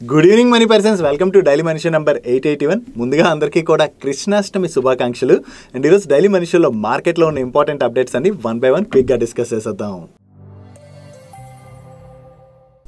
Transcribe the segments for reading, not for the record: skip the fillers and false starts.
Good evening money persons, welcome to daily మనిషి number 881. ముందుగా అందరికీ కూడా కృష్ణాష్టమి శుభాకాంక్షలు. అండ్ ఈరోజు డైలీ మనిషిలో మార్కెట్లో ఉన్న ఇంపార్టెంట్ అప్డేట్స్ అన్ని వన్ బై వన్ క్విక్గా డిస్కస్ చేసేద్దాం.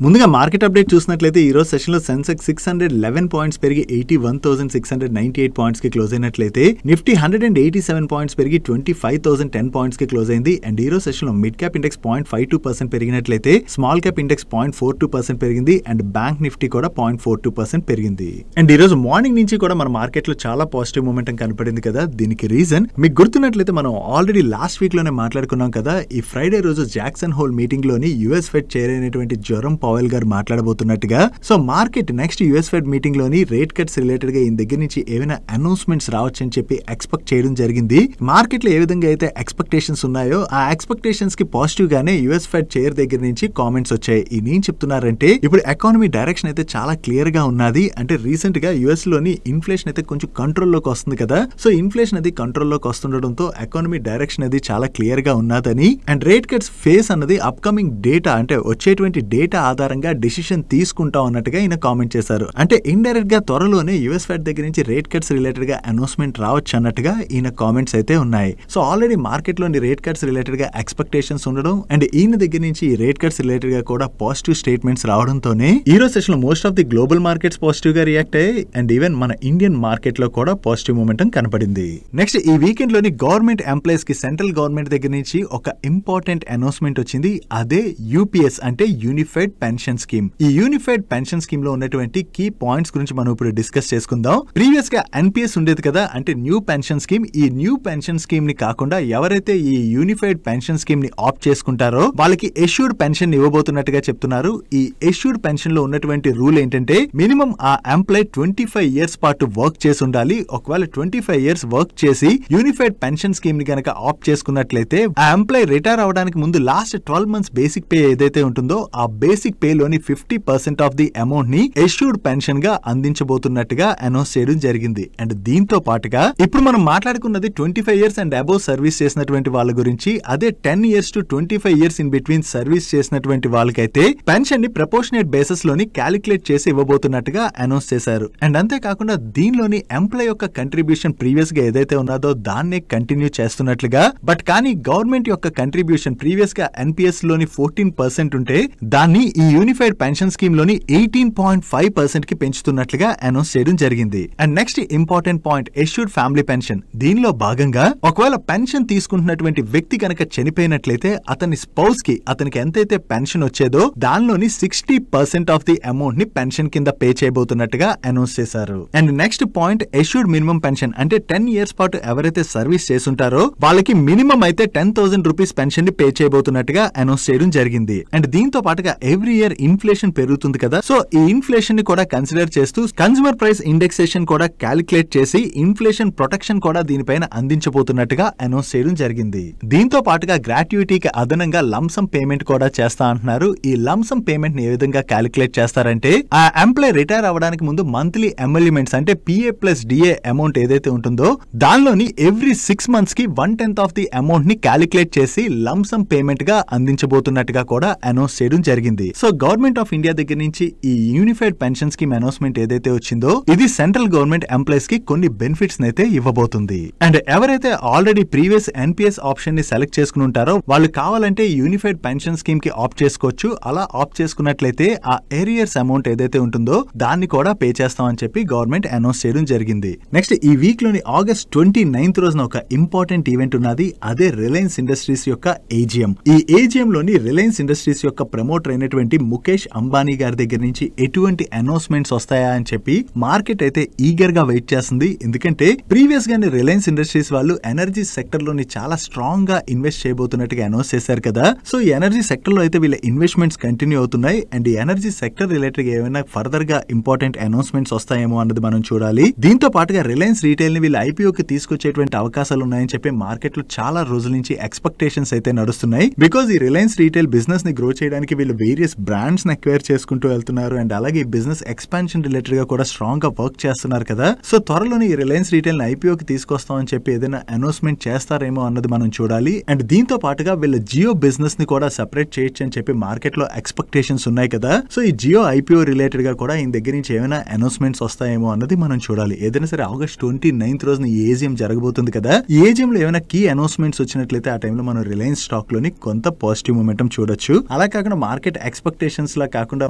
ముందుగా మార్కెట్ అప్డేట్ చూసినట్లయితే ఈ రోజు సెషన్లో సెన్సెక్స్ 611 పాయింట్స్ పెరిగి 81,698 పాయింట్స్ కి క్లోజ్ అయినట్లయితే నిఫ్టీ 187 పాయింట్స్ పెరిగి 25,010 పాయింట్స్ కి క్లోజ్ అయింది. అండ్ ఈ రోజు సెషన్లో మిడ్ క్యాప్ ఇండెక్స్ 0.52% పెరిగినట్లయితే స్మాల్ క్యాప్ ఇండెక్స్ 0.42% పెరిగింది. అండ్ బ్యాంక్ నిఫ్టీ కూడా 0.42% పెరిగింది. అండ్ ఈ రోజు మార్నింగ్ నుంచి కూడా మన మార్కెట్ లో చాలా పాజిటివ్ మూమెంటం కనపడింది కదా. దీనికి రీజన్ మీకు గుర్తున్నట్లయితే మనం ఆల్రెడీ లాస్ట్ వీక్ లోనే మాట్లాడుకున్నాం కదా. ఈ ఫ్రైడే రోజు జాక్సన్ హోల్ మీటింగ్ లోని యుఎస్ ఫెడ్ చైర్ అయినటువంటి జెరోమ్ పవెల్ గారు మాట్లాడబోతున్నట్టుగా. So market next US Fed meeting లోని రేట్ కట్స్ రిలేటెడ్ గా ఈ దగ్గర నుంచి ఏమైనా అనౌన్స్మెంట్స్ రావచ్చు అని చెప్పి ఎక్స్పెక్ట్ చేయడం జరిగింది. మార్కెట్ లో ఏ విధంగా అయితే ఎక్స్పెక్టేషన్స్ ఉన్నాయో ఆ ఎక్స్పెక్టేషన్స్ కి పాజిటివ్ గానే యుఎస్ ఫెడ్ చైర్ దగ్గర నుంచి కామెంట్స్ వచ్చాయి. ఈ చెప్తున్నారంటే ఇప్పుడు ఎకానమీ డైరెక్షన్ అయితే చాలా క్లియర్ గా ఉన్నది. అంటే రీసెంట్ గా యుఎస్ లోని ఇన్ఫ్లేషన్ అయితే కొంచెం కంట్రోల్లోకి వస్తుంది కదా. సో ఇన్ఫ్లేషన్ అది కంట్రోల్లోకి వస్తుండటంతో ఎకానమీ డైరెక్షన్ అది చాలా క్లియర్ గా ఉన్నదని అండ్ రేట్ కట్స్ ఫేస్ అన్నది అప్కమింగ్ డేటా అంటే వచ్చేటువంటి డేటా ఆధారంగా డిసిషన్ తీసుకుంటా ఉన్నట్టుగా ఈయన కామెంట్ చేశారు. అంటే ఇండైరెక్ట్ గా త్వరలోనే యుఎస్ ఫెడ్ దగ్గర నుంచి రేట్ కట్స్ రిలేటెడ్ గా అనౌన్స్మెంట్ రావచ్చు అన్నట్టుగా ఈయన కామెంట్స్ అయితే ఉన్నాయి. సో ఆల్రెడీ మార్కెట్ లోని రేట్ కట్స్ రిలేటెడ్ గా ఎక్స్పెక్టేషన్స్ ఉండడం అండ్ ఈయన దగ్గర నుంచి ఈ రేట్ కట్స్ రిలేటెడ్ గా కూడా పాజిటివ్ స్టేట్మెంట్స్ రావడంతోనే ఈ రోజు సెషన్ లో most of the global markets positive గా రియాక్ట్ అయ్యాయి. అండ్ ఈవెన్ మన ఇండియన్ మార్కెట్ లో కూడా పాజిటివ్ మూమెంటం కనపడింది. నెక్స్ట్ ఈ వీకెండ్ లోని గవర్నమెంట్ ఎంప్లాయీస్ కి సెంట్రల్ గవర్నమెంట్ దగ్గర నుంచి ఒక ఇంపార్టెంట్ అనౌన్స్మెంట్ వచ్చింది. అదే యూపీఎస్ అంటే యూనిఫైడ్ పెన్షన్ స్కీమ్. ఈ యూనిఫైడ్ పెన్షన్ స్కీమ్ లో ఉన్నటువంటి కీ పాయింట్స్ గురించి మనం ఇప్పుడు డిస్కస్ చేసుకుందాం. ప్రీవియస్ గా ఎన్పిఎస్ ఉండేది కదా, అంటే న్యూ పెన్షన్ స్కీమ్. ఈ న్యూ పెన్షన్ స్కీమ్ ని కాకుండా ఎవరైతే ఈ యూనిఫైడ్ పెన్షన్ స్కీమ్ ని ఆప్ట్ చేసుకుంటారో వాళ్ళకి ఎష్యూర్డ్ పెన్షన్ ఇవ్వబోతున్నట్టుగా చెప్తున్నారు. ఈ ఎష్యూర్డ్ పెన్షన్ లో ఉన్నటువంటి రూల్ ఏంటంటే మినిమం ఆ ఎంప్లాయ్ 25 ఇయర్స్ పాటు వర్క్ చేసి ఉండాలి. ఒకవేళ 25 ఇయర్స్ వర్క్ చేసి యూనిఫైడ్ పెన్షన్ స్కీమ్ ని గనక ఆప్ట్ చేసుకున్నట్లయితే ఆ ఎంప్లాయ్ రిటైర్ అవడానికి ముందు లాస్ట్ 12 మంత్స్ బేసిక్ పే ఏదైతే ఉంటుందో ఆ బేసిక్ పే లోని 50% ఆఫ్ ది అమౌంట్ ని ఎష్యూర్డ్ పెన్షన్ గా అందించబోతున్నట్టుగా అనౌన్స్ చేయడం జరిగింది. అండ్ దీంతో పాటుగా ఇప్పుడు మనం మాట్లాడుకున్నది 25 ఇయర్స్ అండ్ అబోవ్ సర్వీస్ చేసినటువంటి వాళ్ళ గురించి. అదే 10 years to 25 years in between service చేసినటువంటి వాళ్ళకైతే పెన్షన్ ని ప్రపోర్షనేట్ బేసిస్ లోని క్యాలిక్యులేట్ చేసి ఇవ్వబోతున్నట్టుగా అనౌన్స్ చేశారు. అండ్ అంతేకాకుండా దీనిలోని ఎంప్లాయ్ యొక్క కంట్రిబ్యూషన్ ప్రీవియస్ గా ఏదైతే ఉన్నదో దాన్నే కంటిన్యూ చేస్తున్నట్లుగా. బట్ కానీ గవర్నమెంట్ యొక్క కంట్రిబ్యూషన్ ప్రీవియస్ గా ఎన్పిఎస్ లోని 14% ఉంటే దాన్ని ఈ యూనిఫైడ్ పెన్షన్ స్కీమ్ లోని 18.5% కి పెంచుతున్నట్లుగా అనౌన్స్ చేయడం జరిగింది. And next important point assured family pension. దీనిలో భాగంగా ఒకవేళ పెన్షన్ తీసుకుంటున్నటువంటి వ్యక్తి కనుక చనిపోయినట్లయితే అతని స్పౌస్ కి అతనికి ఎంతైతే పెన్షన్ వచ్చేదో దానిలోని 60% ఆఫ్ ది అమౌంట్ ని పెన్షన్ కింద పే చేయబోతున్నట్టుగా అనౌన్స్ చేశారు. And next point assured minimum pension. అంటే 10 ఇయర్స్ పాటు ఎవరైతే సర్వీస్ చేస్తుంటారో వాళ్ళకి మినిమం అయితే 10,000 రూపీస్ పెన్షన్ ని పే చేయబోతున్నట్టుగా అనౌన్స్ చేయడం జరిగింది. అండ్ దీంతో పాటుగా ఎవ్రీ ఇయర్ ఇన్ఫ్లేషన్ పెరుగుతుంది కదా. సో ఈ ఇన్ఫ్లేషన్ ని కూడా కన్సిడర్ చేస్తూ కన్స్యూమర్ ప్రైస్ ఇండెక్సేషన్ కూడా క్యాలిక్యులేట్ చేసి ఇన్ఫ్లేషన్ ప్రొటెక్షన్ కూడా దీనిపైన అందించబోతున్నట్టుగా అనౌన్స్ చేయడం జరిగింది. దీంతో పాటుగా గ్రాట్యుటీకి అదనంగా లంసమ్ పేమెంట్ కూడా చేస్తా అంటున్నారు. ఈ లంసమ్ పేమెంట్ ని ఏ విధంగా క్యాలిక్యులేట్ చేస్తారంటే ఆ ఎంప్లాయ్ రిటైర్ అవ్వడానికి ముందు మంత్లీ ఎమ్మెల్యూమెంట్స్ అంటే పిఏ ప్లస్ డిఏ అమౌంట్ ఏదైతే ఉంటుందో దానిలోని ఎవ్రీ 6 మంత్స్ కి 1/10 ఆఫ్ ది అమౌంట్ ని క్యాలిక్యులేట్ చేసి లంసమ్ పేమెంట్ గా అందించబోతున్నట్టుగా కూడా అనౌన్స్ చేయడం జరిగింది. సో గవర్నమెంట్ ఆఫ్ ఇండియా దగ్గర నుంచి ఈ యూనిఫైడ్ పెన్షన్ స్కీమ్ అనౌన్స్మెంట్ ఏదైతే వచ్చిందో ఇది సెంట్రల్ గవర్నమెంట్ ఎంప్లాయీస్ కి కొన్ని బెనిఫిట్స్ అయితే ఇవ్వబోతుంది. అండ్ ఎవరైతే ఆల్రెడీ ప్రీవియస్ ఎన్పిఎస్ ఆప్షన్ ని సెలెక్ట్ చేసుకుని ఉంటారో వాళ్ళు కావాలంటే యూనిఫైడ్ పెన్షన్ స్కీమ్ కి ఆప్ట్ చేసుకోవచ్చు. అలా ఆప్ట్ చేసుకున్నట్లయితే ఆ ఏరియర్స్ అమౌంట్ ఏదైతే ఉంటుందో దాన్ని కూడా పే చేస్తామని చెప్పి గవర్నమెంట్ అనౌన్స్ చేయడం జరిగింది. నెక్స్ట్ ఈ వీక్ లోని ఆగస్ట్ 29th రోజున ఒక ఇంపార్టెంట్ ఈవెంట్ ఉన్నది. అదే రిలయన్స్ ఇండస్ట్రీస్ యొక్క ఏజిఎం. ఈ ఏజిఎం లోని రిలయన్స్ ఇండస్ట్రీస్ యొక్క ప్రమోటర్ అయినటువంటి ముఖేష్ అంబానీ గారి దగ్గర నుంచి ఎటువంటి అనౌన్స్మెంట్స్ వస్తాయా అని చెప్పి మార్కెట్ అయితే ఈగర్ గా వెయిట్ చేస్తుంది. ఎందుకంటే ప్రీవియస్ గానే రిలయన్స్ ఇండస్ట్రీస్ వాళ్ళు ఎనర్జీ సెక్టర్ లోని చాలా స్ట్రాంగ్ గా ఇన్వెస్ట్ చేయబోతున్నట్టుగా అనౌన్స్ చేశారు కదా. సో ఈ ఎనర్జీ సెక్టర్ లో అయితే వీళ్ళ ఇన్వెస్ట్మెంట్స్ కంటిన్యూ అవుతున్నాయి. అండ్ ఈ ఎనర్జీ సెక్టర్ రిలేటెడ్ గా ఏమైనా ఫర్దర్ గా ఇంపార్టెంట్ అనౌన్స్మెంట్స్ వస్తాయేమో అన్నది మనం చూడాలి. దీంతో పాటుగా రిలయన్స్ రీటైల్ ని వీళ్ళ ఐపీఓకి తీసుకొచ్చేటువంటి అవకాశాలు ఉన్నాయని చెప్పి మార్కెట్ లో చాలా రోజుల నుంచి ఎక్స్పెక్టేషన్స్ అయితే నడుస్తున్నాయి. బికాజ్ ఈ రిలయన్స్ రీటైల్ బిజినెస్ ని గ్రో చేయడానికి వీళ్ళు వేరియస్ బ్రాండ్స్ ని అక్వైర్ చేసుకుంటూ వెళ్తున్నారు అండ్ అలాగే ఈ బిజినెస్ ఎక్స్పాన్షన్ రిలేటెడ్ గా కూడా స్ట్రాంగ్ గా వర్క్ చేస్తున్నారు కదా. సో త్వరలోనే ఈ రిలయన్స్ రీటైల్ ఐపీఓకి తీసుకొస్తామని చెప్పి ఏదైనా అనౌన్స్మెంట్ చేస్తారేమో అన్నది మనం చూడాలి. అండ్ దీంతో పాటుగా వీళ్ళ జియో బిజినెస్ ని కూడా సెపరేట్ చేయొచ్చు అని చెప్పి మార్కెట్ లో ఎక్స్పెక్టేషన్స్ ఉన్నాయి కదా. సో ఈ జియో ఐపీఓ రిలేటెడ్ గా కూడా ఈయన దగ్గర నుంచి ఏమైనా అనౌన్స్మెంట్స్ వస్తాయేమో అన్నది మనం చూడాలి. ఏదైనా సరే August 29th రోజున ఈ ఏజిఎం జరగబోతుంది కదా. ఈ ఏజిఎం లో ఏమైనా కీ అనౌన్స్మెంట్స్ వచ్చినట్లయితే ఆ టైంలో మనం రిలయన్స్ స్టాక్ లోని కొంత పాజిటివ్ మొమెంటం చూడొచ్చు. అలా కాకుండా మార్కెట్ ఎక్స్పెక్టేషన్స్ లా కాకుండా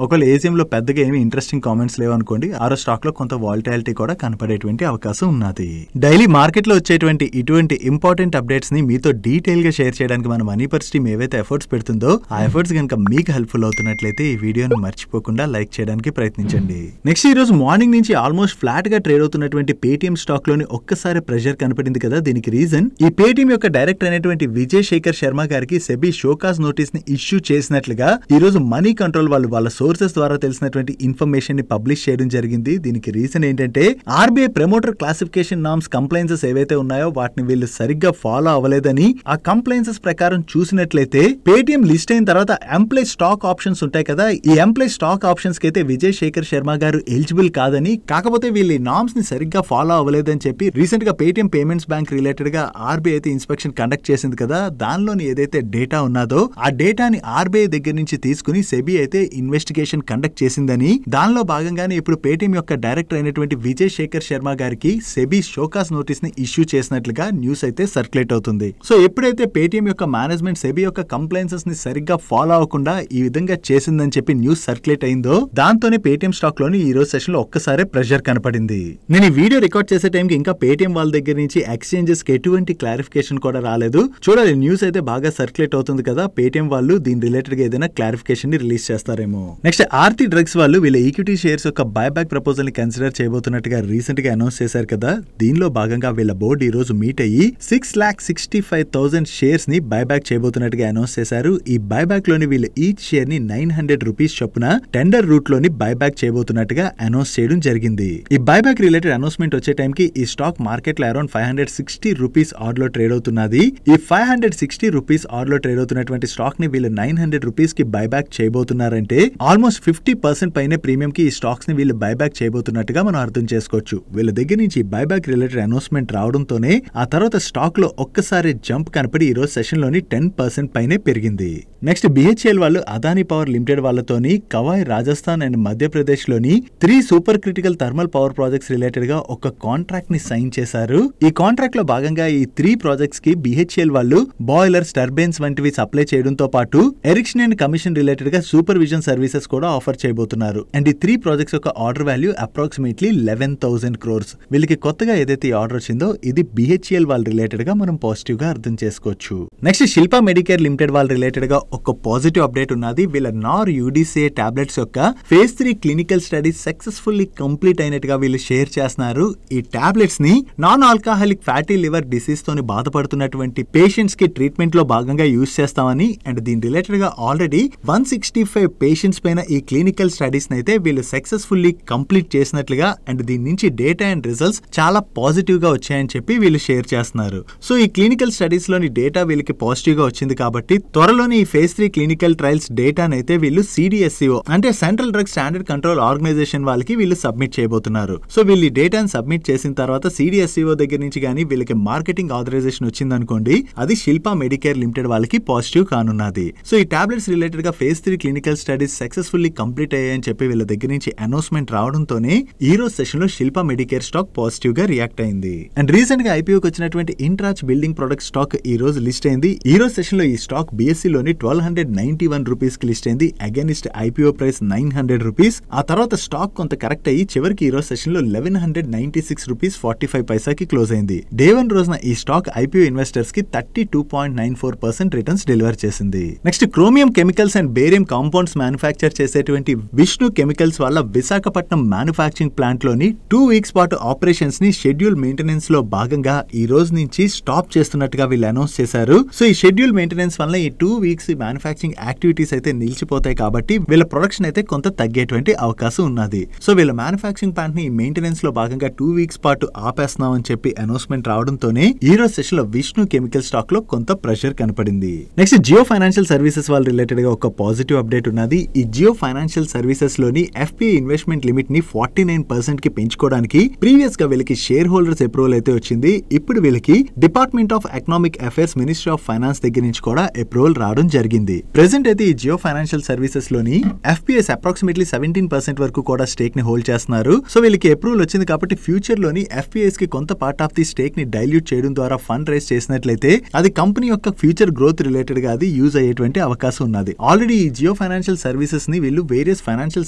ఒకవేళ ఏజిఎం లో పెద్దగా ఏమి ఇంట్రెస్టింగ్ కామెంట్స్ లేవనుకోండి, ఆరో స్టాక్ లో కొంత వాలటాలిటీ కూడా కనపడేటువంటి అవకాశం ఉన్నది. డైలీ మార్కెట్ లో వచ్చేటువంటి ఇటువంటి ఇంపార్టెంట్ అప్డేట్స్ ని మీతో డీటెయిల్ గా షేర్ చేయడానికి మన మనీపర్స్ టీమ్ ఏవైతే ఎఫర్ట్స్ పెడుతుందో ఆ ఎఫర్ట్స్ కనుక మీకు హెల్ప్ఫుల్ అవుతున్నట్లయితే ఈ వీడియోని మర్చిపోకుండా లైక్ చేయడానికి ప్రయత్నించండి. నెక్స్ట్ ఈ రోజు మార్నింగ్ నుంచి ఆల్మోస్ట్ ఫ్లాట్ గా ట్రేడ్ అవుతున్నటువంటి పేటిఎం స్టాక్ లోని ఒక్కసారి ప్రెషర్ కనపడింది కదా. దీనికి రీజన్ ఈ పేటిఎం యొక్క డైరెక్టర్ అయినటువంటి విజయ్ శేఖర్ శర్మ గారికి సెబీ షోకాజ్ నోటీస్ ని ఇష్యూ చేసినట్లుగా ఈ రోజు మనీ కంట్రోల్ వాళ్ళు వాళ్ళ సోర్సెస్ ద్వారా తెలిసినటువంటి ఇన్ఫర్మేషన్ ని పబ్లిష్ చేయడం జరిగింది. దీనికి రీజన్ ఏంటంటే RBI promoter classification norms compliances ఏవైతే ఉన్నాయో వాటిని వీళ్ళు సరిగ్గా ఫాలో అవ్వలేదని, ఆ కంప్లైన్సెస్ ప్రకారం చూసినట్లయితే పేటిఎం లిస్ట్ అయిన తర్వాత ఎంప్లాయ్ స్టాక్ ఆప్షన్స్ ఉంటాయి కదా, ఈ ఎంప్లాయ్ స్టాక్ ఆప్షన్స్ కి అయితే విజయ్ శేఖర్ శర్మ గారు ఎలిజిబుల్ కాదని, కాకపోతే వీళ్ళు ఈ నామ్స్ ని సరిగ్గా ఫాలో అవ్వలేదని చెప్పి రీసెంట్ గా పేటిఎం పేమెంట్స్ బ్యాంక్ రిలేటెడ్ గా ఆర్బీఐ అయితే ఇన్స్పెక్షన్ కండక్ట్ చేసింది కదా. దానిలోని ఏదైతే డేటా ఉన్నదో ఆ డేటాని ఆర్బీఐ దగ్గర నుంచి తీసుకుని సెబీ అయితే ఇన్వెస్టిగేషన్ కండక్ట్ చేసిందని, దానిలో భాగంగానే ఇప్పుడు పేటిఎం యొక్క డైరెక్టర్ అయినటువంటి విజయ్ శేఖర్ శర్మ గారికి సెబీ షోకాస్ నోటీస్ ని ఇష్యూ చేసినట్లుగా న్యూస్ అయితే సర్క్యులేట్ అవుతుంది. సో ఎప్పుడైతే పేటిఎం యొక్క మేనేజ్మెంట్ సెబీ యొక్క కంప్లైన్సెస్ ని సరిగ్గా ఫాలో అవ్వకుండా ఈ విధంగా చేసిందని చెప్పి న్యూస్ సర్క్యులేట్ అయిందో దాంతోనే పేటిఎం స్టాక్ లోని ఈ రోజు సెషన్ లో ఒక్కసారి ప్రెషర్ కనపడింది. నేను ఈ వీడియో రికార్డ్ చేసే టైంకి ఇంకా పేటిఎం వాళ్ళ దగ్గర నుంచి ఎక్స్చేంజెస్ కి ఎటువంటి క్లారిఫికేషన్ కూడా రాలేదు. చూడాలి, న్యూస్ అయితే బాగా సర్క్యులేట్ అవుతుంది కదా. పేటిఎం వాళ్ళు దీని రిలేటెడ్ గా ఏదైనా క్లారిఫికేషన్ ని రిలీజ్ చేస్తారేమో. నెక్స్ట్ ఆర్తి డ్రగ్స్ వాళ్ళు వీళ్ళ ఈక్విటీ షేర్స్ యొక్క బైబ్యాక్ ప్రపోజల్ ని కన్సిడర్ చేయబోతున్నట్టుగా రీసెంట్ గా అనౌన్స్ చేశారు కదా. దీనిలో భాగంగా వీళ్ళ బోర్డు ఈ రోజు మీట్ అయ్యి 6,65,000 షేర్స్ ని బైబ్యాక్ చేయబోతున్నట్టుగా అనౌన్స్ చేశారు. ఈ బైబ్యాక్ లోని వీళ్ళు ఈచ్ షేర్ ని 900 రూపీస్ చొప్పున టెండర్ రూట్ లోని బైబ్యాక్ చేయబోతున్నట్టుగా అనౌన్స్ చేయడం జరిగింది. ఈ బైబ్యాక్ రిలేటెడ్ అనౌన్స్మెంట్ వచ్చే టైంకి ఈ స్టాక్ మార్కెట్ లో అరౌండ్ 560 రూపీస్ ఆర్డ్ లో ట్రేడ్ అవుతున్నది. ఈ 560 రూపీస్ ఆర్డ్ లో ట్రేడ్ అవుతున్నటువంటి స్టాక్ ని వీళ్ళు 900 రూపీస్ కి బైబ్యాక్ చేయబోతున్నారంటే ఆల్మోస్ట్ 50% పైనే ప్రీమియం కి ఈ స్టాక్స్ ని వీళ్ళు బైబ్యాక్ చేయబోతున్నట్టుగా మనం అర్థం చేసుకోవచ్చు. వీళ్ళ దగ్గర నుంచి బైబ్యాక్ రిలేటెడ్ అనౌన్స్మెంట్ రావడంతోనే ఆ తర్వాత స్టాక్ లో ఒక్కసారి జంప్ కనపడి ఈ రోజు సెషన్ లోని 10% పైనే పెరిగింది. నెక్స్ట్ బిహెచ్ఎల్ వాళ్ళు అదానీ పవర్ లిమిటెడ్ వాళ్ళతోని కవాయ్ రాజస్థాన్ అండ్ మధ్యప్రదేశ్ లోని 3 super critical thermal power projects related గా ఒక కాంట్రాక్ట్ ని సైన్ చేశారు. ఈ కాంట్రాక్ట్ లో భాగంగా ఈ 3 ప్రాజెక్ట్స్ కి బిహెచ్ఎల్ వాళ్ళు బాయిలర్స్, టర్బైన్స్ వంటివి సప్లై చేయడంతో పాటు ఎరిక్షన్ అండ్ కమిషన్ రిలేటెడ్ గా సూపర్విజన్ సర్వీసెస్ కూడా ఆఫర్ చేయబోతున్నారు. అండ్ ఈ 3 ప్రాజెక్ట్స్ యొక్క ఆర్డర్ వాల్యూ అప్రాక్సిమేట్లీ 11,000 crores. వీళ్ళకి కొత్తగా ఏదైతే ఈ ఆర్డర్ వచ్చిందో ఇది బిహెచ్ఎల్ వాళ్ళ రిలేటెడ్ గా మనం పాజిటివ్ గా అర్థం చేసుకోవచ్చు. నెక్స్ట్ శిల్పా మెడికేర్ లిమిటెడ్ వాళ్ళ రిలేటెడ్ గా ఒక పాజిటివ్ అప్డేట్ ఉన్నది. వీళ్ళ నార్ యూడిసిఏ టాబ్లెట్స్ యొక్క phase 3 clinical studies successfully complete అయినట్టుగా వీళ్ళు షేర్ చేస్తున్నారు. ఈ టాబ్లెట్స్ ని non alcoholic fatty liver disease తోని బాధపడుతున్నటువంటి పేషెంట్స్ కి ట్రీట్మెంట్ లో భాగంగా యూజ్ చేస్తామని, అండ్ దీని రిలేటెడ్ గా ఆల్రెడీ 165 పేషెంట్స్ పైన ఈ క్లినికల్ స్టడీస్ అయితే వీళ్ళు సక్సెస్ఫుల్లీ కంప్లీట్ చేసినట్లుగా, అండ్ దీని నుంచి డేటా అండ్ రిజల్ట్స్ చాలా పాజిటివ్ గా వచ్చాయని చెప్పి వీళ్ళు షేర్ చేస్తున్నారు. సో ఈ క్లినికల్ స్టడీస్ లోని డేటా వీళ్ళకి పాజిటివ్ గా వచ్చింది కాబట్టి త్వరలోనే ఈ phase 3 క్లినికల్ ట్రయల్స్ డేటాను అయితే వీళ్ళు CDSCO అంటే central drug standard control organization వాళ్ళకి వీళ్ళు సబ్మిట్ చేయబోతున్నారు. సో వీళ్ళు ఈ డేటాను సబ్మిట్ చేసిన తర్వాత CDSCO దగ్గర నుంచి కానీ వీళ్ళకి మార్కెటింగ్ ఆథరైజేషన్ వచ్చింది అనుకోండి, అది శిల్పా మెడికేర్ లిమిటెడ్ వాళ్ళకి పాజిటివ్ కానున్నది. సో ఈ టాబ్లెట్స్ రిలేటెడ్ గా phase 3 clinical studies successfully complete అయ్యాయని చెప్పి వీళ్ళ దగ్గర నుంచి అనౌన్స్మెంట్ రావడంతోనే ఈ రోజు సెషన్ లో శిల్పా మెడికేర్ స్టాక్ పాజిటివ్ గా రియాక్ట్ అయింది. అండ్ రీసెంట్ గా ఐపీఓకి వచ్చినటువంటి ఇంట్రాచ్ బిల్డింగ్ ప్రొడక్ట్ స్టాక్ ఈ రోజు లిస్ట్ అయింది. ఈ రోజు సెషన్ లో ఈ స్టాక్ BSE లోని 1291 రూపీస్ కి లిస్ట్ అయింది. Against IPO price 900 rupees. ఆ తర్వాత స్టాక్ కొంత కరెక్ట్ అయ్యి చివరికి ఈ రోజు సెషన్ లో 1196 రూపీస్ 45 పైసాకి క్లోజ్ అయింది. డే 1 రోజున ఈ స్టాక్ ఐపీఓ ఇన్వెస్టర్స్ కి 32.94% రిటర్న్స్ డెలివర్ చేసింది. Next chromium chemicals and barium compounds manufacture చేసేటువంటి విష్ణు కెమికల్స్ వాళ్ళ విశాఖపట్నం మ్యానుఫ్యాక్చరింగ్ ప్లాంట్ లోని 2 వీక్స్ పాటు ఆపరేషన్స్ ని షెడ్యూల్ మెయింటెనెన్స్ లో భాగంగా ఈ రోజు నుంచి స్టాప్ చేస్తున్నట్టుగా వీళ్ళు అనౌన్స్ చేశారు. సో ఈ షెడ్యూల్ మెయింటెనెన్స్ వల్ల ఈ 2 వీక్స్ మ్యానుఫ్యాక్చరింగ్ యాక్టివిటీస్ అయితే నిలిచిపోతాయి కాబట్టి వీళ్ళ ప్రొడక్షన్ అయితే కొంత తగ్గేటువంటి అవకాశం ఉన్నది. సో వీళ్ళ మ్యానుఫ్యాక్చరింగ్ ప్లాంట్ ని మెయింటెనెన్స్ లో భాగంగా 2 వీక్స్ పాటు ఆపేస్తున్నాం అని చెప్పి అనౌన్స్మెంట్ రావడంతోనే ఈ రోజు సెషన్ లో విష్ణు కెమికల్ స్టాక్ లో కొంత ప్రెషర్ కనపడింది. నెక్స్ట్ జియో ఫైనాన్షియల్ సర్వీసెస్ వాళ్ళ రిలేటెడ్ గా ఒక పాజిటివ్ పాజిటివ్ అప్డేట్ ఉన్నది. ఈ జియో ఫైనాన్షియల్ సర్వీసెస్ లోని FPI ఇన్వెస్ట్మెంట్ లిమిట్ ని 49% కి పెంచుకోవడానికి ప్రీవియస్ గా వీళ్ళకి షేర్ హోల్డర్స్ అప్రూవల్ అయితే వచ్చింది. ఇప్పుడు వీళ్ళకి department of economic affairs, ministry of finance దగ్గర నుంచి కూడా అప్రూవల్ రావడం జరిగింది. ప్రెసెంట్ అయితే ఈ జియో ఫైనాన్షియల్ సర్వీసెస్ లోని FPIs అప్రాక్సిమేట్లీ 17% వరకు కూడా స్టేక్ ని హోల్డ్ చేస్తున్నారు. సో వీళ్ళకి అప్రూవల్ వచ్చింది కాబట్టి ఫ్యూచర్ లోని FPIs కి కొంత పార్ట్ ఆఫ్ ది స్టేక్ ని డైల్యూట్ చేయడం ద్వారా ఫండ్ రైజ్ చేసినట్లయితే అది కంపెనీ యొక్క ఫ్యూచర్ గ్రోత్ రిలేటెడ్ గా అది యూజ్ అయ్యేటువంటి అవకాశం ఉన్నది. ఆల్రెడీ ఈ జియో ఫైనాన్షియల్ సర్వీసెస్ ని వీళ్ళు వేరియస్ ఫైనాన్షియల్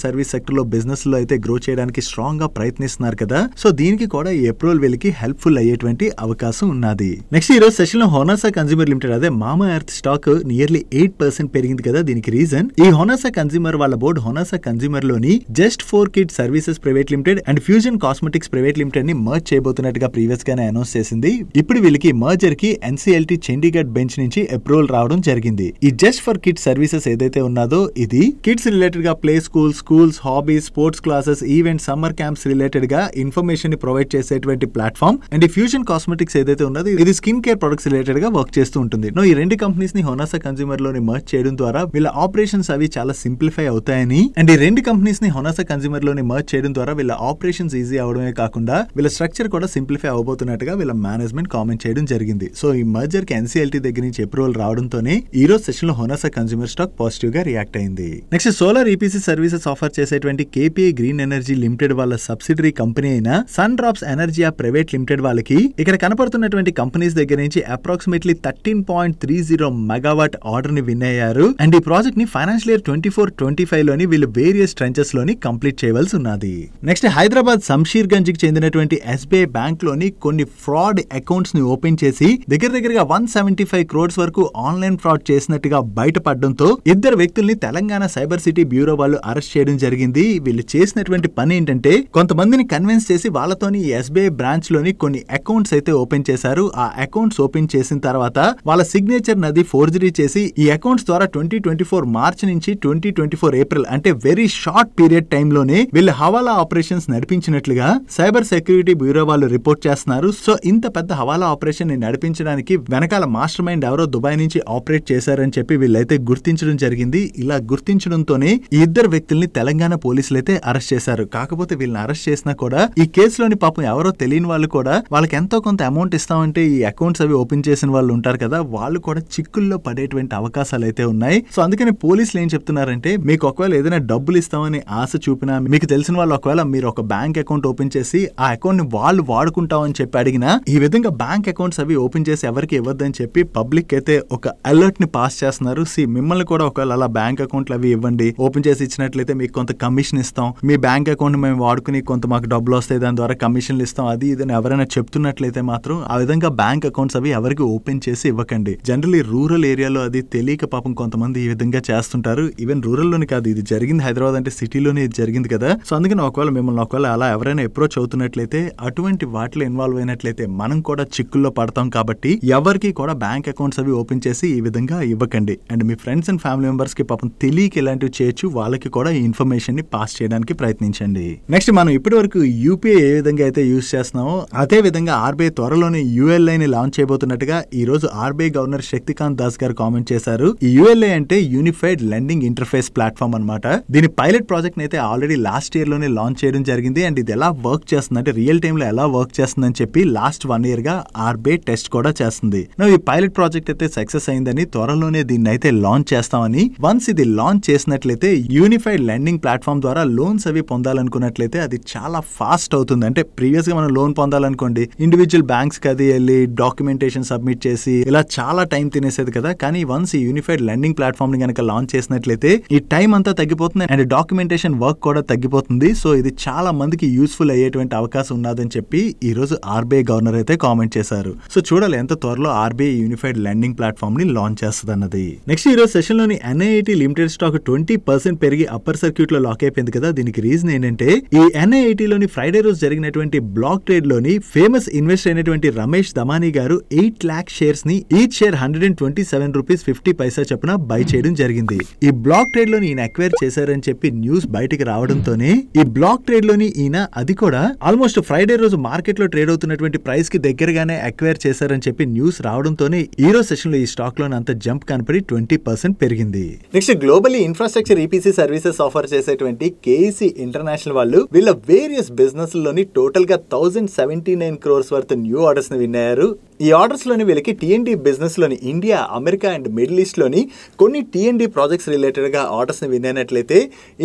సర్వీస్ సెక్టర్ లో బిజినెస్ లో అయితే గ్రో చేయడానికి స్ట్రాంగ్ గా ప్రయత్నిస్తున్నారు కదా. సో దీనికి కూడా ఈ అప్రూవల్ వీళ్ళకి హెల్ప్ఫుల్ అయ్యేటువంటి అవకాశం ఉన్నది. నెక్స్ట్ ఈ రోజు సెషన్ లో హోనాసా కన్స్యూమర్ లిమిటెడ్ అదే మామా ఎర్త్ స్టాక్ నియర్లీ 8% పెరిగింది కదా. దీనికి రీజన్ ఈ హోనాసా కన్స్యూమర్ వాళ్ళ బోర్డు హోనాసా కన్స్యూమర్ లోని just four kid services private limited and fusion cosmetics private limited ని మర్జ్ చేయబోతున్నట్టుగా ప్రీవియస్ గానే అనౌన్స్ చేసింది. ఇప్పుడు వీళ్ళకి మర్జర్ కి NCLT చండీగఢ్ బెంచ్ నుంచి అప్రూవల్ రావడం జరిగింది. ఈ జస్ట్ ఫర్ కిడ్స్ సర్వీసెస్ ఏదైతే ఉన్నదో ఇది కిడ్స్ రిలేటెడ్ గా play schools, hobbies, sports classes, events, summer camps related గా ఇన్ఫర్మేషన్ ని ప్రొవైడ్ చేసేటువంటి ప్లాట్ఫామ్. అండ్ ఈ ఫ్యూజన్ కాస్మెటిక్స్ ఏదైతే ఉన్నదో ఇది స్కిన్ కేర్ ప్రొడక్ట్స్ రిలేటెడ్ గా వర్క్ చేస్తూ ఉంటుంది. ఈ రెండు కంపెనీస్ ని హోనాసా కన్స్యూమర్ లోని మర్జ్ చేయడం ద్వారా వీళ్ళ ఆపరేషన్స్ అవి చాలా సింప్లిఫై అవుతాయని, అండ్ ఈ రెండు కంపెనీస్ ని హోనాసా కన్స్యూమర్ లోని మర్జ్ చేయడం ద్వారా వీళ్ళ ఆపరేషన్స్ ఈజీ అవడమే కాకుండా వీళ్ళ స్ట్రక్చర్ కూడా సింప్లిఫై అవబోతున్నట్టుగా వీళ్ళ మేనేజ్మెంట్ కామెంట్ చేయడం జరిగింది. సో ఈ మర్జర్ కి NCLT దగ్గర నుంచి అప్రూవల్ రావడంతోనే ఈ రోజు సెషన్ లో హోనాసా కన్స్యూమర్ స్టాక్ పాజిటివ్ గా రియాక్ట్ అయింది. Next solar EPC services offer చేసేటువంటి KPI గ్రీన్ ఎనర్జీ లిమిటెడ్ వాళ్ళ సబ్సిడరీ కంపెనీ అయిన Sun Drops Energy Private Limited వాళ్ళకి ఇక్కడ కనపడుతున్నటువంటి కంపెనీస్ దగ్గర నుంచి అప్రాక్సిమేట్లీ 13.30 మెగావాట్ ఆర్డర్ ని విన్ అయ్యారు. అండ్ ఈ ప్రాజెక్ట్ ని ఫైనాన్షియల్ ఇయర్ 24-25 లోని వీళ్ళు వేరియస్ ట్రెంచెస్ లోని కంప్లీట్ చేయవలసి ఉన్నది. నెక్స్ట్ హైదరాబాద్ శంషీర్ గంజ్ కి చెందినటువంటి SBI బ్యాంక్ లోని కొన్ని ఫ్రాడ్ అకౌంట్స్ ని ఓపెన్ చేసి దగ్గరగా 175 crores వరకు ఆన్లైన్ ఫ్రాడ్ చేసినట్టుగా బయటపడడంతో ఇద్దరు వ్యక్తుల్ని తెలంగాణ సైబర్ సిటీ బ్యూరో వాళ్ళు అరెస్ట్ చేయడం జరిగింది. వీళ్ళు చేసినటువంటి పని ఏంటంటే కొంతమందిని కన్విన్స్ చేసి వాళ్ళతోని SBI బ్రాంచ్ లోని కొన్ని అకౌంట్స్ అయితే ఓపెన్ చేశారు. ఆ అకౌంట్స్ ఓపెన్ చేసిన తర్వాత వాళ్ళ సిగ్నేచర్ నది ఫోర్జరీ చేసి ఈ అకౌంట్స్ ద్వారా 2024 మార్చ్ నుంచి 2024 ఏప్రిల్ అంటే వెరీ షార్ట్ పీరియడ్ టైమ్ లోనే వీళ్ళు హవాలా ఆపరేషన్స్ నడిపించినట్లుగా సైబర్ సెక్యూరిటీ బ్యూరో వాళ్ళు రిపోర్ట్ చేస్తున్నారు. సో ఇంత పెద్ద హవాలా ఆపరేషన్ ని నడిపించడానికి వెనకాల మాస్టర్ మైండ్ ఎవరో దుబాయ్ నుంచి ఆపరేట్ చేశారని చెప్పి వీళ్ళైతే గుర్తించడం జరిగింది. ఇలా గుర్తించడంతోనే ఈ ఇద్దరు వ్యక్తుల్ని తెలంగాణ పోలీసులు అయితే అరెస్ట్ చేశారు. కాకపోతే వీళ్ళని అరెస్ట్ చేసినా కూడా ఈ కేసులోని పాపం ఎవరో తెలియని వాళ్ళు కూడా వాళ్ళకి ఎంతో కొంత అమౌంట్ ఇస్తామంటే ఈ అకౌంట్స్ అవి ఓపెన్ చేసిన వాళ్ళు ఉంటారు కదా, వాళ్ళు కూడా చిక్కుల్లో పడేటువంటి అవకాశాలు అయితే ఉన్నాయి. సో అందుకని పోలీసులు ఏం చెప్తున్నారంటే మీకు ఒకవేళ ఏదైనా డబ్బులు ఇస్తామని ఆశ చూపినా, మీకు తెలిసిన వాళ్ళు ఒకవేళ మీరు ఒక బ్యాంక్ అకౌంట్ ఓపెన్ చేసి ఆ అకౌంట్ ని వాళ్ళు వాడుకుంటామని చెప్పి అడిగినా ఈ విధంగా బ్యాంక్ అకౌంట్స్ అవి ఓపెన్ చేసి ఎవరికి ఇవ్వద్దని చెప్పి పబ్లిక్ అయితే ఒక అలర్ట్ ని పాస్ చేస్తున్నారు. మిమ్మల్ని కూడా ఒకవేళ అలా బ్యాంక్ అకౌంట్లు అవి ఇవ్వండి, ఓపెన్ చేసి ఇచ్చినట్లయితే మీకు కొంత కమిషన్ ఇస్తాం, మీ బ్యాంక్ అకౌంట్ మేము వాడుకుని కొంత మాకు డబ్బులు వస్తాయి, దాని ద్వారా కమిషన్లు ఇస్తాం, అది ఇదని ఎవరైనా చెప్తున్నట్లయితే మాత్రం ఆ విధంగా బ్యాంక్ అకౌంట్స్ అవి ఎవరికి ఓపెన్ చేసి ఇవ్వకండి. జనరల్లీ రూరల్ ఏరియాలో అది తెలియక పాపం కొంతమంది ఈ విధంగా చేస్తుంటారు. ఈవెన్ రూరల్ లోని కాదు, ఇది జరిగింది హైదరాబాద్ అంటే సిటీలోనే ఇది జరిగింది కదా. సో అందుకని ఒకవేళ మిమ్మల్ని ఒకవేళ అలా ఎవరైనా అప్రోచ్ అవుతున్నట్లయితే అటువంటి వాటిలో ఇన్వాల్వ్ అయినట్లయితే మనం కూడా చిక్కుల్లో పడతాం. కాబట్టి ఎవరికి కూడా బ్యాంక్ అకౌంట్స్ అవి ఓపెన్ చేసి ఈ విధంగా ఇవ్వకండి. And me friends and family members కి పాపం తెలియక ఇలాంటివి చేయొచ్చు, వాళ్ళకి కూడా ఈ ఇన్ఫర్మేషన్ ని పాస్ చేయడానికి ప్రయత్నించండి. నెక్స్ట్ మనం ఇప్పటి వరకు UPI ఏ విధంగా అయితే యూజ్ చేస్తున్నామో అదే విధంగా RBI త్వరలోనే ULI ని లాంచ్ చేయబోతున్నట్టుగా ఈ రోజు RBI గవర్నర్ శక్తికాంత్ దాస్ గారు కామెంట్ చేశారు. ఈ ULI అంటే యూనిఫైడ్ లెండింగ్ ఇంటర్ఫేస్ ప్లాట్ఫామ్ అన్నమాట. దీని పైలట్ ప్రాజెక్ట్ అయితే ఆల్రెడీ లాస్ట్ ఇయర్ లోనే లాంచ్ చేయడం జరిగింది. అండ్ ఇది ఎలా వర్క్ చేస్తుంది అంటే రియల్ టైమ్ లో ఎలా వర్క్ చేస్తుందని చెప్పి లాస్ట్ 1 year గా RBI టెస్ట్ కూడా చేస్తుంది. ఈ పైలట్ ప్రాజెక్ట్ అయితే సక్సెస్ అయిందని త్వరలోనే దీన్ని అయితే లాంచ్ చేస్తామని, వన్స్ ఇది లాంచ్ చేసినట్లయితే యూనిఫైడ్ లెండింగ్ ప్లాట్ఫామ్ ద్వారా లోన్స్ అవి పొందాలనుకున్నట్లయితే అది చాలా ఫాస్ట్ అవుతుంది. అంటే ప్రీవియస్ గా మనం లోన్ పొందాలనుకోండి ఇండివిజువల్ బ్యాంక్స్ కి అది వెళ్ళి డాక్యుమెంటేషన్ సబ్మిట్ చేసి ఇలా చాలా టైం తినేసేది కదా. కానీ వన్స్ ఈ యూనిఫైడ్ లెండింగ్ ప్లాట్ఫామ్ ని కనుక లాంచ్ చేసినట్లయితే ఈ టైం అంతా తగ్గిపోతుంది అండ్ డాక్యుమెంటేషన్ వర్క్ కూడా తగ్గిపోతుంది. సో ఇది చాలా మందికి యూస్ఫుల్ అయ్యేటువంటి అవకాశం ఉన్నదని చెప్పి ఈ రోజు RBI గవర్నర్ అయితే కామెంట్ చేశారు. సో చూడాలి ఎంత త్వరలో RBI యూనిఫైడ్ లెండింగ్ ప్లాట్ఫామ్ ని లాంచ్ చేస్తుంది అన్నది. నెక్స్ట్ ఈ రోజు సెషన్ లోని NIIT లిమిటెడ్ స్టాక్ 20% పెరిగి అప్పర్ సర్క్యూట్ లో లాక్ అయిపోయింది కదా. దీనికి రీజన్ ఏంటంటే ఈ NIIT లోని ఫ్రైడే రోజు జరిగినటువంటి బ్లాక్ ట్రేడ్ లోని ఫేమస్ ఇన్వెస్టర్ అయినటువంటి రమేష్ దమానీ గారు 8 lakh షేర్స్ ని ఈచ్ షేర్ 127 రూపీస్ 50 పైసా చొప్పున బై చేయడం జరిగింది. ఈ బ్లాక్ ట్రేడ్ లోని ఈయన అక్వైర్ చేశారని చెప్పి న్యూస్ బయటికి రావడంతోనే ఈ బ్లాక్ ట్రేడ్ లోని ఈయన అది కూడా ఆల్మోస్ట్ ఫ్రైడే రోజు మార్కెట్ లో ట్రేడ్ అవుతున్నటువంటి ప్రైస్ కి దగ్గరగానే అక్వైర్ చేశారని చెప్పి న్యూస్ రావడంతోనే ఈ రోజు సెషన్ లో ఈ స్టాక్ లోని అంత జంప్ కనపడి 20% పెరిగింది. Next globally infrastructure EPC services offer చేసేటువంటి కేఈసీ ఇంటర్నేషనల్ వాళ్ళు వీళ్ళ వేరియస్ బిజినెస్ లోని టోటల్ గా 1079 crores వర్త్ న్యూ ఆర్డర్స్ ని విన్ అయ్యారు. ఈ ఆర్డర్స్ లోని వీళ్ళకి టీఎన్డీ బిజినెస్ లోని India, America and middle east లోని కొన్ని టీఎన్డీ ప్రాజెక్ట్స్ రిలేటెడ్ గా ఆర్డర్స్ ని విన్ అయినట్లయితే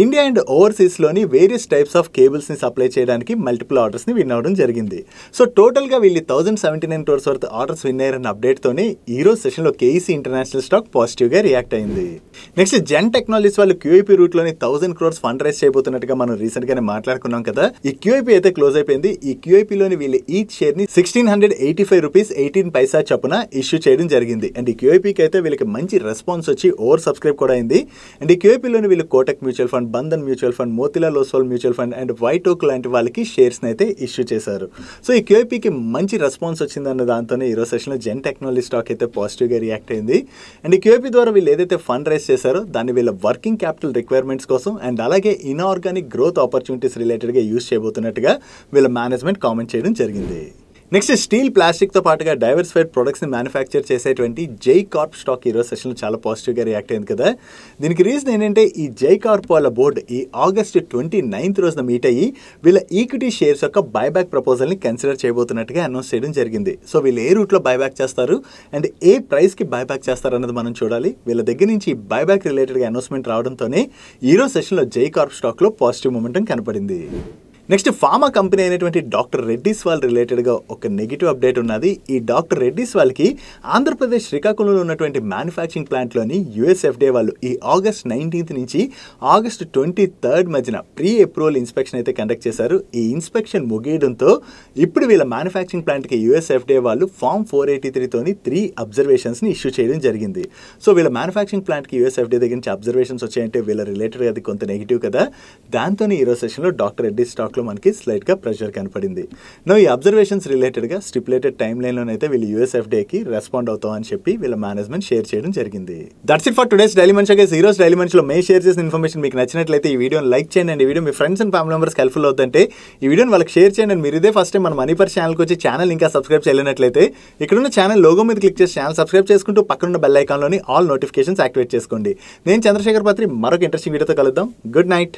ఇండియా అండ్ ఓవర్సీస్ లోని వేరియస్ టైప్స్ ఆఫ్ కేబుల్స్ ని సప్లై చేయడానికి మల్టిపుల్ ఆర్డర్స్ ని విన్ అవడం జరిగింది. సో టోటల్ గా వీళ్ళు 1079 crores వర్త్ ఆర్డర్స్ విన్ అయ్యారన్న అప్డేట్ తోనే ఈ రోజు సెషన్ లో కేఈసీ ఇంటర్నేషనల్ స్టాక్ పాజిటివ్ గా రియాక్ట్ అయింది. నెక్స్ట్ జెన్ టెక్నాలజీస్ వాళ్ళు క్యూఐపీ రూట్ లోని 1000 crores ఫండ్ రైజ్ చేయబోతున్నట్టుగా మనం రీసెంట్ గానే మాట్లాడుకున్నాం కదా. ఈ క్యూఐపీ అయితే క్లోజ్ అయిపోయింది. ఈ క్యూఐపీ లోని వీళ్ళు ఈచ్ షేర్ ని 1685 రూపీస్ 18 పైసా చొప్పున ఇష్యూ చేయడం జరిగింది. అండ్ ఈ క్యూఐపీకి అయితే వీళ్ళకి మంచి రెస్పాన్స్ వచ్చి ఓవర్ సబ్స్క్రైబ్ కూడా అయింది. అండ్ ఈ క్యూఐపీలోని వీళ్ళు Kotak mutual fund, Bandhan mutual fund, Motilal Oswal mutual fund and white ఓక్ లాంటి వాళ్ళకి షేర్స్ అయితే ఇష్యూ చేశారు. సో ఈ క్యూఐపీకి మంచి రెస్పాన్స్ వచ్చిందన్న దాంతోనే ఈరోజు సెషన్లో జెన్ టెక్నాలజీ స్టాక్ అయితే పాజిటివ్గా రియాక్ట్ అయింది. అండ్ ఈ క్యూఐపీ ద్వారా వీళ్ళు ఏదైతే ఫండ్ రైజ్ చేశారో దాన్ని వీళ్ళ వర్కింగ్ క్యాపిటల్ రిక్వైర్మెంట్స్ కోసం అండ్ అలాగే ఇన్ఆర్గానిక్ గ్రోత్ ఆపర్చునిటీస్ రిలేటెడ్గా యూజ్ చేయబోతున్నట్టుగా వీళ్ళ మేనేజ్మెంట్ కామెంట్ చేయడం జరిగింది. నెక్స్ట్ స్టీల్, ప్లాస్టిక్తో పాటుగా డైవర్సిఫైడ్ ప్రొడక్ట్స్ని మ్యానుఫ్యాక్చర్ చేసేటువంటి జై కార్ప్ స్టాక్ ఈరోజు సెషన్లో చాలా పాజిటివ్గా రియాక్ట్ అయింది కదా. దీనికి రీజన్ ఏంటంటే ఈ జై కార్ప్ వాళ్ళ బోర్డు ఈ ఆగస్ట్ 29th రోజున మీట్ అయ్యి వీళ్ళ ఈక్విటీ షేర్స్ యొక్క బైబ్యాక్ ప్రపోజల్ని కన్సిడర్ చేయబోతున్నట్టుగా అనౌన్స్ చేయడం జరిగింది. సో వీళ్ళు ఏ రూట్లో బైబ్యాక్ చేస్తారు అండ్ ఏ ప్రైస్కి బైబ్యాక్ చేస్తారు అన్నది మనం చూడాలి. వీళ్ళ దగ్గర నుంచి బైబ్యాక్ రిలేటెడ్గా అనౌన్స్మెంట్ రావడంతోనే ఈరోజు సెషన్లో జై కార్ప్ స్టాక్లో పాజిటివ్ మూమెంటం కనపడింది. నెక్స్ట్ ఫార్మా కంపెనీ అయినటువంటి డాక్టర్ రెడ్డీస్ వాళ్ళ రిలేటెడ్గా ఒక నెగిటివ్ అప్డేట్ ఉన్నది. ఈ డాక్టర్ రెడ్డీస్ వాళ్ళకి ఆంధ్రప్రదేశ్ శ్రీకాకుళంలో ఉన్నటువంటి మ్యానుఫ్యాక్చరింగ్ ప్లాంట్లోని యూఎస్ఎఫ్డే వాళ్ళు ఈ ఆగస్ట్ 19th నుంచి ఆగస్ట్ 23rd మధ్యన ప్రీ అప్రూవల్ ఇన్స్పెక్షన్ అయితే కండక్ట్ చేశారు. ఈ ఇన్స్పెక్షన్ ముగియడంతో ఇప్పుడు వీళ్ళ మ్యానుఫ్యాక్చరింగ్ ప్లాంట్కి యూఎస్ఎఫ్డే వాళ్ళు ఫామ్ 483తోని 3 అబ్జర్వేషన్స్ని ఇష్యూ చేయడం జరిగింది. సో వీళ్ళ మ్యానుఫ్యాక్చరింగ్ ప్లాంట్కి యూఎస్ఎఫ్డే దగ్గర నుంచి అబ్జర్వేషన్స్ వచ్చాయంటే వీళ్ళ రిలేటెడ్గా అది కొంత నెగిటివ్ కదా. దాంతోనే ఈరోజు సెషన్లో డాక్టర్ రెడ్డీస్ స్టాక్ మనకి స్లైట్ గా ప్రెషర్ కనపడింది. ఈ అబ్జర్వేషన్స్ రిలేటెడ్ గా స్టిపులేటెడ్ టైమ్ లైన్ లోనైతే వీళ్ళు యూఎస్ఎఫ్డే కి రెస్పాండ్ అవుతామని చెప్పి వీళ్ళ మేనేజ్మెంట్ షేర్ చేయడం జరిగింది. That's it for today's daily munch. ఈ రోజు డైలీ మంచ్ లో మే షేర్ చేసిన ఇన్ఫర్మేషన్ మీకు నచ్చినట్లయితే ఈ వీడియోని లైక్ చేయండి అండ్ ఈ video me friends and family members helpful అవుతుంటే ఈ వీడియోని వాళ్ళకి షేర్ చేయండి. అండ్ మీరు ఇదే ఫస్ట్ టైం మన మనీ పర్ ఛానల్కి వచ్చి ఛానల్ ఇంకా సబ్స్క్రైబ్ చేయలేనట్లయితే ఇక్కడున్న ఛానల్ లోగో మీద క్లిక్ చేసి ఛానల్ సబ్స్క్రైబ్ చేసుకుంటూ పక్కనున్న బెల్ ఐకాన్ లోని ఆల్ నోటిఫికేషన్స్ యాక్టివేట్ చేసుకోండి. నేను చంద్రశేఖర్ పత్రి మరొక ఇంట్రెస్టింగ్ వీడియోతో కలుద్దాం. Good night.